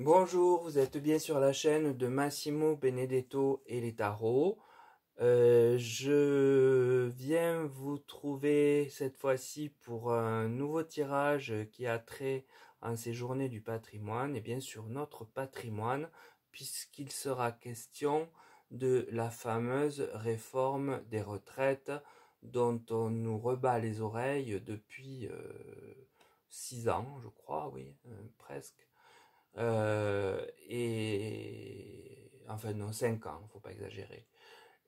Bonjour, vous êtes bien sur la chaîne de Massimo Benedetto et les tarots. Je viens vous trouver cette fois-ci pour un nouveau tirage qui a trait en ces journées du patrimoine et bien sûr notre patrimoine, puisqu'il sera question de la fameuse réforme des retraites dont on nous rebat les oreilles depuis 6 ans, je crois, oui, presque. Et enfin non, 5 ans, faut pas exagérer.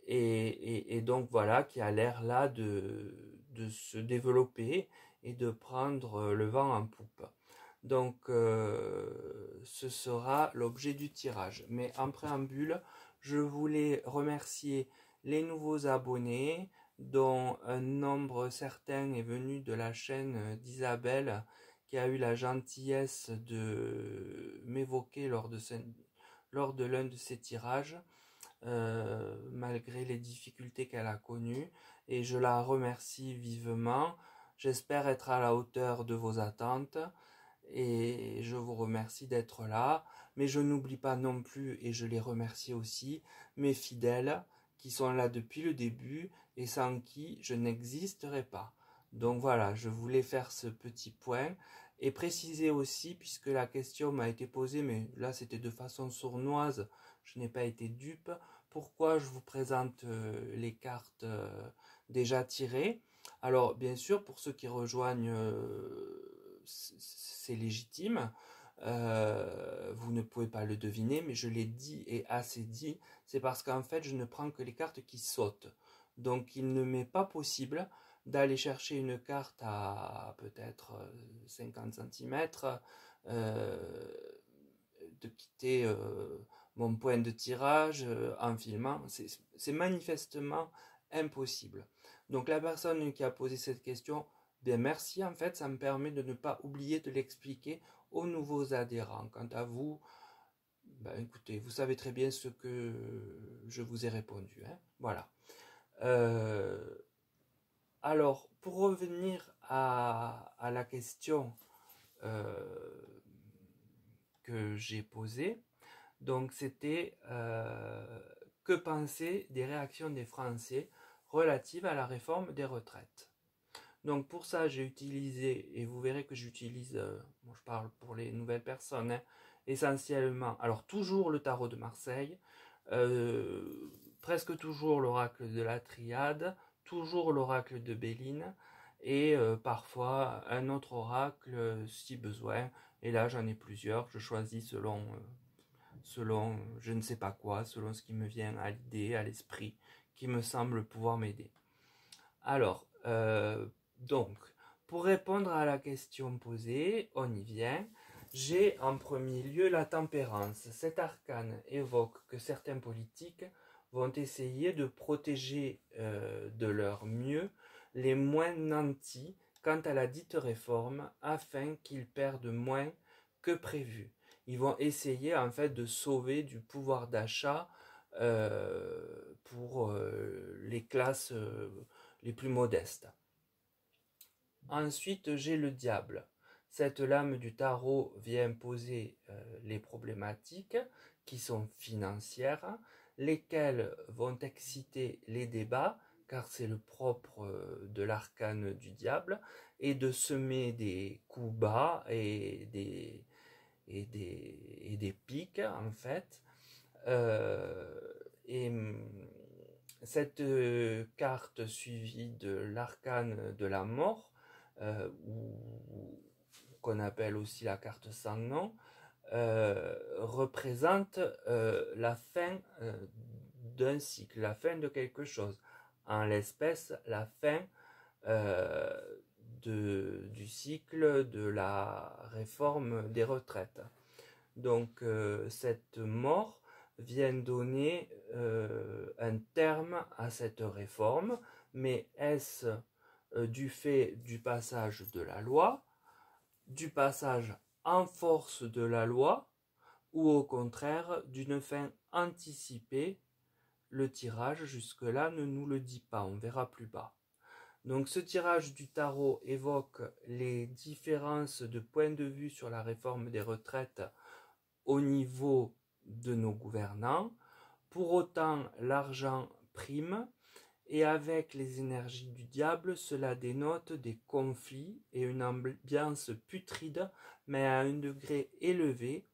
Et donc voilà, qui a l'air là de se développer et de prendre le vent en poupe. Donc ce sera l'objet du tirage. Mais en préambule, je voulais remercier les nouveaux abonnés, dont un nombre certain est venu de la chaîne d'Isabelle, qui a eu la gentillesse de m'évoquer lors de l'un de ses tirages, malgré les difficultés qu'elle a connues, et je la remercie vivement. J'espère être à la hauteur de vos attentes et je vous remercie d'être là, mais je n'oublie pas non plus, et je les remercie aussi, mes fidèles qui sont là depuis le début et sans qui je n'existerais pas. Donc voilà, je voulais faire ce petit point et préciser aussi, puisque la question m'a été posée, mais là c'était de façon sournoise, je n'ai pas été dupe, pourquoi je vous présente les cartes déjà tirées. Alors bien sûr, pour ceux qui rejoignent, c'est légitime. Vous ne pouvez pas le deviner, mais je l'ai dit et assez dit. C'est parce qu'en fait, je ne prends que les cartes qui sautent. Donc, il ne m'est pas possible d'aller chercher une carte à peut-être 50 cm, de quitter mon point de tirage en filmant. C'est manifestement impossible. Donc la personne qui a posé cette question, bien merci, en fait, ça me permet de ne pas oublier de l'expliquer aux nouveaux adhérents. Quant à vous, ben, écoutez, vous savez très bien ce que je vous ai répondu. Hein, voilà. Euh, alors, pour revenir à la question euh, que j'ai posée, donc c'était que penser des réactions des Français relatives à la réforme des retraites. Donc pour ça, j'ai utilisé, et vous verrez que j'utilise, bon, je parle pour les nouvelles personnes, hein, essentiellement, alors toujours le tarot de Marseille, presque toujours l'oracle de la Triade, toujours l'oracle de Béline, et parfois un autre oracle si besoin. Et là, j'en ai plusieurs, je choisis selon je ne sais pas quoi, selon ce qui me vient à l'idée, à l'esprit, qui me semble pouvoir m'aider. Alors, donc, pour répondre à la question posée, on y vient. J'ai en premier lieu la tempérance. Cet arcane évoque que certains politiques vont essayer de protéger de leur mieux les moins nantis quant à la dite réforme afin qu'ils perdent moins que prévu. Ils vont essayer en fait de sauver du pouvoir d'achat pour les classes les plus modestes. Ensuite, j'ai le diable. Cette lame du tarot vient poser les problématiques qui sont financières, lesquelles vont exciter les débats, car c'est le propre de l'arcane du diable, et de semer des coups bas et des pics, en fait. Euh, et cette carte suivie de l'arcane de la mort, ou qu'on appelle aussi la carte sans nom, représente la fin d'un cycle, la fin de quelque chose. En l'espèce, la fin du cycle de la réforme des retraites. Donc cette mort vient donner un terme à cette réforme, mais est-ce du fait du passage de la loi, du passage en force de la loi, ou au contraire d'une fin anticipée? Le tirage jusque-là ne nous le dit pas, on verra plus bas. Donc ce tirage du tarot évoque les différences de points de vue sur la réforme des retraites au niveau de nos gouvernants. Pour autant, l'argent prime, et avec les énergies du diable, cela dénote des conflits et une ambiance putride, mais à un degré élevé,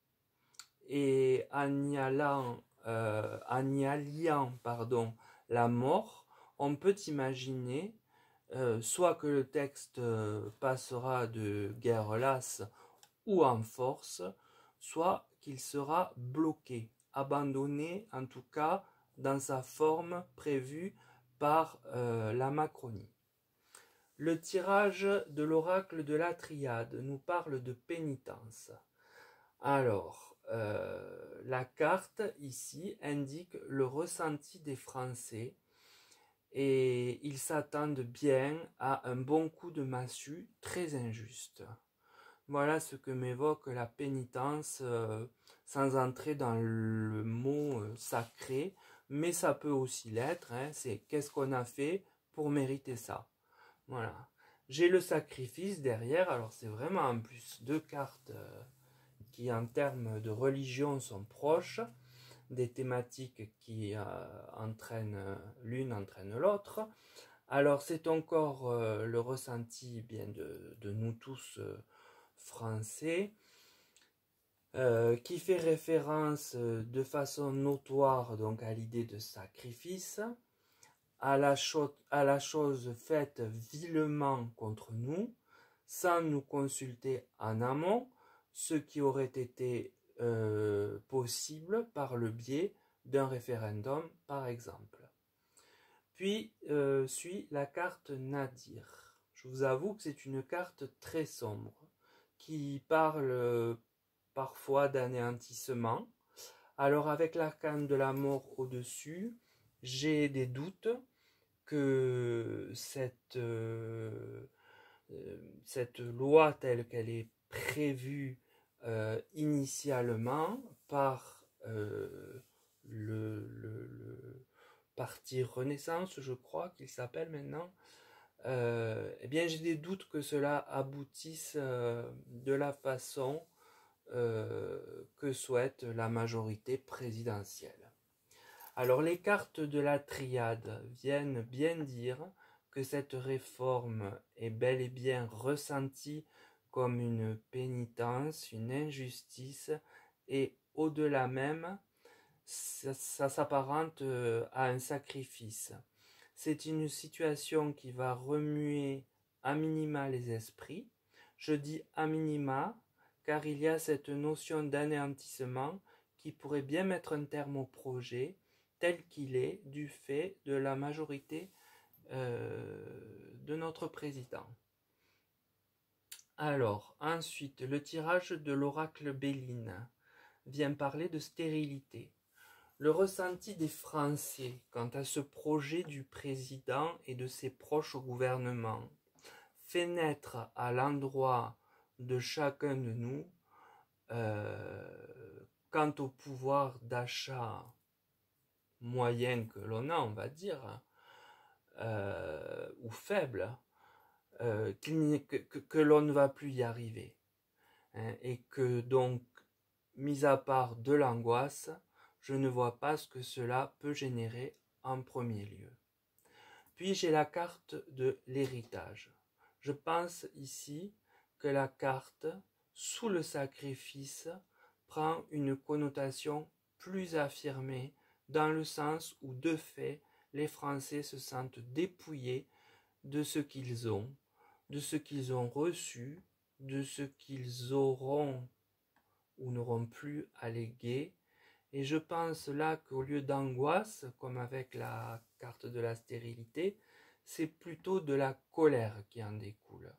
et en y alliant la mort, on peut imaginer soit que le texte passera de guerre lasse ou en force, soit qu'il sera bloqué, abandonné en tout cas dans sa forme prévue par la Macronie. Le tirage de l'oracle de la Triade nous parle de pénitence. Alors, la carte ici indique le ressenti des Français et ils s'attendent bien à un bon coup de massue très injuste. Voilà ce que m'évoque la pénitence, sans entrer dans le mot sacré, mais ça peut aussi l'être, hein, c'est qu'est-ce qu'on a fait pour mériter ça. Voilà. J'ai le sacrifice derrière, alors c'est vraiment en plus deux cartes qui en termes de religion sont proches, des thématiques qui l'une entraîne l'autre. Alors c'est encore le ressenti bien de nous tous français, qui fait référence de façon notoire donc à l'idée de sacrifice, à la chose faite vilement contre nous, sans nous consulter en amont, ce qui aurait été possible par le biais d'un référendum par exemple. Puis suit la carte Nadir. Je vous avoue que c'est une carte très sombre, qui parle parfois d'anéantissement. Alors avec l'arcane de la mort au-dessus, j'ai des doutes que cette loi telle qu'elle est prévue initialement par le parti Renaissance, je crois qu'il s'appelle maintenant, eh bien j'ai des doutes que cela aboutisse de la façon que souhaite la majorité présidentielle. Alors les cartes de la triade viennent bien dire que cette réforme est bel et bien ressentie comme une pénitence, une injustice, et au-delà même, ça s'apparente à un sacrifice. C'est une situation qui va remuer à minima les esprits. Je dis à minima car il y a cette notion d'anéantissement qui pourrait bien mettre un terme au projet tel qu'il est du fait de la majorité de notre président. Alors, ensuite, le tirage de l'oracle Béline vient parler de stérilité. Le ressenti des Français quant à ce projet du président et de ses proches au gouvernement fait naître à l'endroit de chacun de nous, quant au pouvoir d'achat moyen que l'on a, on va dire, ou faible, que l'on ne va plus y arriver. Hein, et que donc, mis à part de l'angoisse, je ne vois pas ce que cela peut générer en premier lieu. Puis j'ai la carte de l'héritage. Je pense ici que la carte, sous le sacrifice, prend une connotation plus affirmée, dans le sens où, de fait, les Français se sentent dépouillés de ce qu'ils ont, de ce qu'ils ont reçu, de ce qu'ils auront ou n'auront plus à léguer. Et je pense là qu'au lieu d'angoisse, comme avec la carte de la stérilité, c'est plutôt de la colère qui en découle.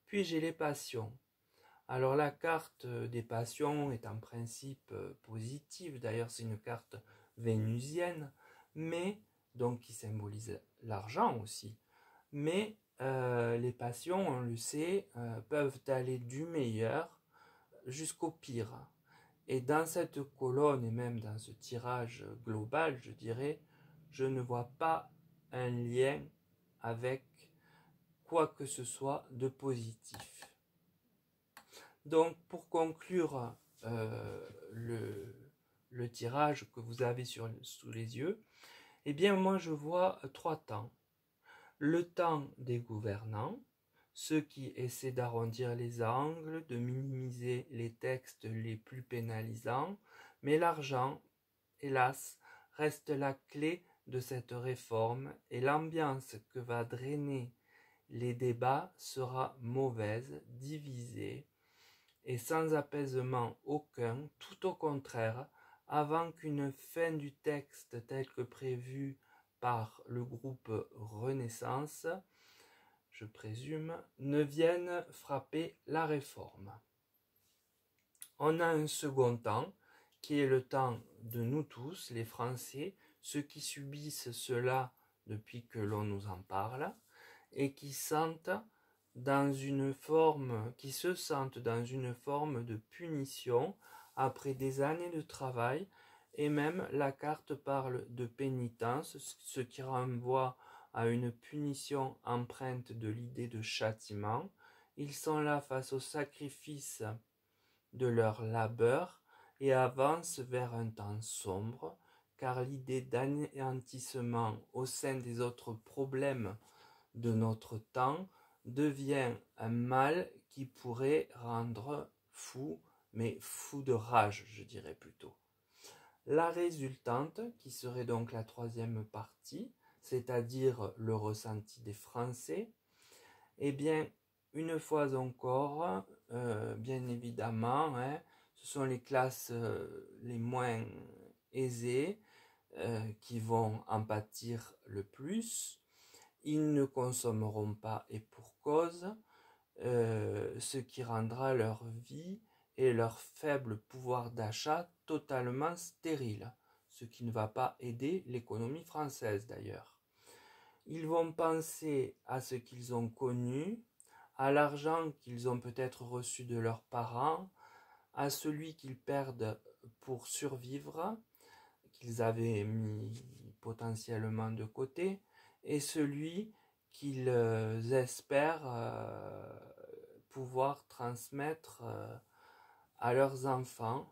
Puis j'ai les passions. Alors la carte des passions est en principe positive, d'ailleurs c'est une carte vénusienne, mais donc qui symbolise l'argent aussi. Mais les passions, on le sait, peuvent aller du meilleur jusqu'au pire. Et dans cette colonne et même dans ce tirage global, je dirais, je ne vois pas un lien avec quoi que ce soit de positif. Donc pour conclure le tirage que vous avez sous les yeux, eh bien moi je vois 3 temps. Le temps des gouvernants, ceux qui essaient d'arrondir les angles, de minimiser les textes les plus pénalisants, mais l'argent, hélas, reste la clé de cette réforme et l'ambiance que va drainer les débats sera mauvaise, divisée et sans apaisement aucun, tout au contraire, avant qu'une fin du texte tel que prévu par le groupe Renaissance, je présume, ne vienne frapper la réforme. On a un second temps, qui est le temps de nous tous, les Français, ceux qui subissent cela depuis que l'on nous en parle, et qui se sentent dans une forme de punition après des années de travail, et même la carte parle de pénitence, ce qui renvoie à une punition empreinte de l'idée de châtiment. Ils sont là face au sacrifice de leur labeur et avancent vers un temps sombre, car l'idée d'anéantissement au sein des autres problèmes de notre temps devient un mal qui pourrait rendre fou, mais fou de rage, je dirais plutôt. La résultante, qui serait donc la troisième partie, c'est-à-dire le ressenti des Français, eh bien, une fois encore, bien évidemment, ce sont les classes les moins aisées qui vont en pâtir le plus. Ils ne consommeront pas et pour cause, ce qui rendra leur vie et leur faible pouvoir d'achat totalement stérile, ce qui ne va pas aider l'économie française d'ailleurs. Ils vont penser à ce qu'ils ont connu, à l'argent qu'ils ont peut-être reçu de leurs parents, à celui qu'ils perdent pour survivre, qu'ils avaient mis potentiellement de côté, et celui qu'ils espèrent pouvoir transmettre à leurs enfants,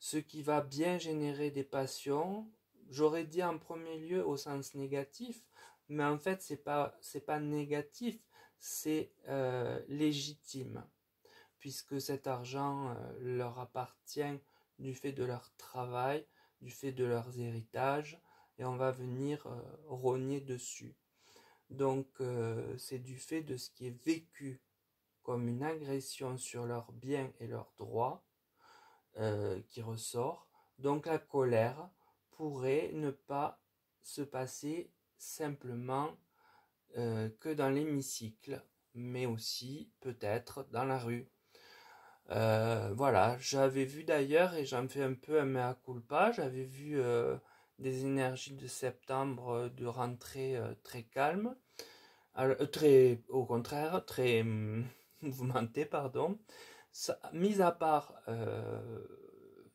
ce qui va bien générer des passions, j'aurais dit en premier lieu au sens négatif, mais en fait c'est pas négatif, c'est légitime, puisque cet argent leur appartient du fait de leur travail, du fait de leurs héritages, et on va venir rogner dessus. Donc c'est du fait de ce qui est vécu comme une agression sur leurs biens et leurs droits qui ressort. Donc la colère pourrait ne pas se passer simplement que dans l'hémicycle, mais aussi peut-être dans la rue. Voilà, j'avais vu d'ailleurs, et j'en fais un peu un mea culpa, j'avais vu des énergies de septembre de rentrée très calmes, très, au contraire, très mouvementées, pardon. Ça, mis à part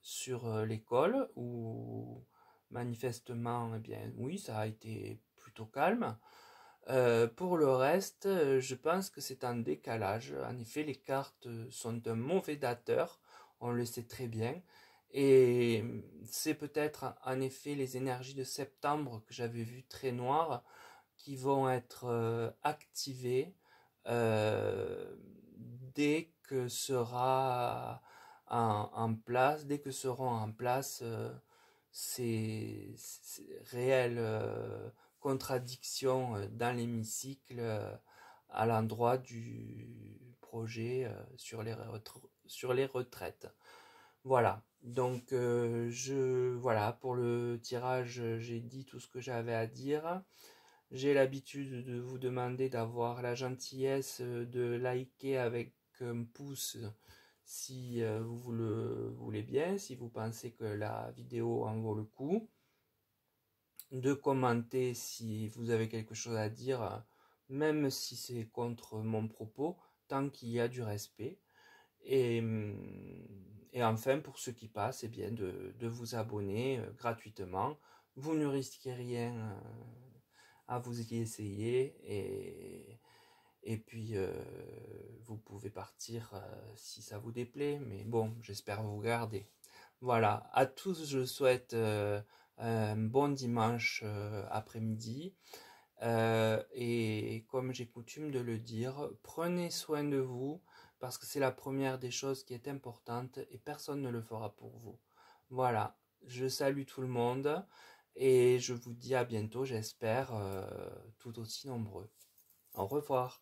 sur l'école, où manifestement, eh bien, oui, ça a été plutôt calme. Pour le reste, je pense que c'est un décalage. En effet, les cartes sont un mauvais dateur, on le sait très bien. Et c'est peut-être en effet les énergies de septembre que j'avais vues très noires qui vont être activées dès que sera dès que seront en place ces réelles contradictions dans l'hémicycle à l'endroit du projet sur les retraites. Voilà, donc voilà, pour le tirage, j'ai dit tout ce que j'avais à dire. J'ai l'habitude de vous demander d'avoir la gentillesse de liker avec un pouce si vous le voulez bien, si vous pensez que la vidéo en vaut le coup, de commenter si vous avez quelque chose à dire, même si c'est contre mon propos, tant qu'il y a du respect. Et enfin, pour ceux qui passent, eh bien, de vous abonner gratuitement. Vous ne risquez rien à vous y essayer Et puis, vous pouvez partir si ça vous déplaît, mais bon, j'espère vous garder. Voilà, à tous, je souhaite un bon dimanche après-midi. Et comme j'ai coutume de le dire, prenez soin de vous parce que c'est la première des choses qui est importante et personne ne le fera pour vous. Voilà, je salue tout le monde et je vous dis à bientôt, j'espère, tout aussi nombreux. Au revoir.